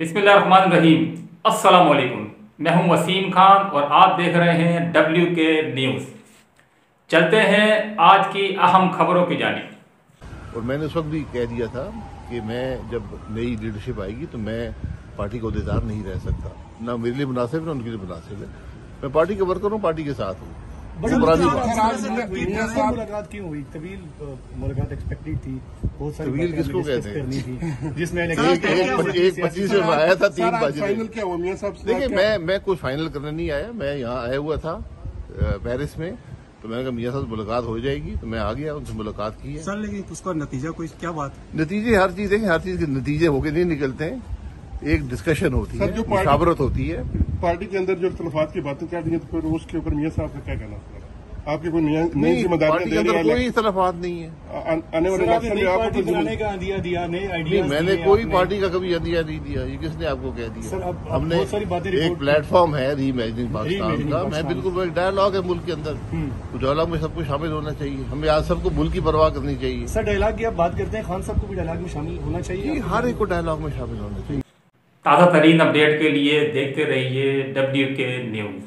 बिस्मिल्लाहिर्रहमानिर्रहीम। अस्सलाम वालेकुम। मैं हूं वसीम खान और आप देख रहे हैं WK न्यूज़। चलते हैं आज की अहम खबरों की जानिब। और मैंने उस वक्त भी कह दिया था कि मैं जब नई लीडरशिप आएगी तो मैं पार्टी का अहदेदार नहीं रह सकता, ना मेरे लिए मुनासिब है ना उनके लिए मुनासिब है। मैं पार्टी का वर्कर हूँ, पार्टी के साथ हूँ। मुलाकात क्यों हुई? तवील मुलाकात एक्सपेक्टेड थी, बहुत सारी तवील किसको कहते हैं? जिसमें एक 25 में आया था 3 बजे। फाइनल क्या हुआ मियां साहब? देखिए मैं कुछ फाइनल करने नहीं आया, मैं यहाँ आया हुआ था पेरिस में, तो मैंने कहा मियां साहब से मुलाकात हो जाएगी, तो मैं आ गया, उनसे मुलाकात की है। सर लेकिन उसका नतीजा कोई क्या बात? नतीजे हर चीज है, हर चीज के नतीजे होके नहीं निकलते हैं। एक डिस्कशन होती है, जो मुशावरत होती है। पार्टी के अंदर जो इख्तलाफात की बातें कर दी हैं, तो फिर उसके ऊपर मियां साहब का क्या कहना है? आपकी कोई नई जिम्मेदारी के अंदर कोई इख्तलाफात नहीं है। आने वाले इलेक्शन में आपको बनाने का आइडिया दिया, नए नहीं, आइडिया मैंने कोई पार्टी का कभी आइडिया नहीं दिया। ये किसने आपको कह दिया? सर, अब हमने बहुत सारी बातें एक प्लेटफॉर्म है रीइमेजिनिंग पाकिस्तान का। मैं बिल्कुल एक डायलॉग है मुल्क के अंदर, तो डायलॉग में सबको शामिल होना चाहिए। हमें आज सबको मुल्क की परवाह करनी चाहिए। सर डायलॉग की आप बात करते हैं, खान साहब को भी डायलॉग में शामिल होना चाहिए। हर एक को डायलॉग में शामिल होना चाहिए। ताज़ा तरीन अपडेट के लिए देखते रहिए WK न्यूज़।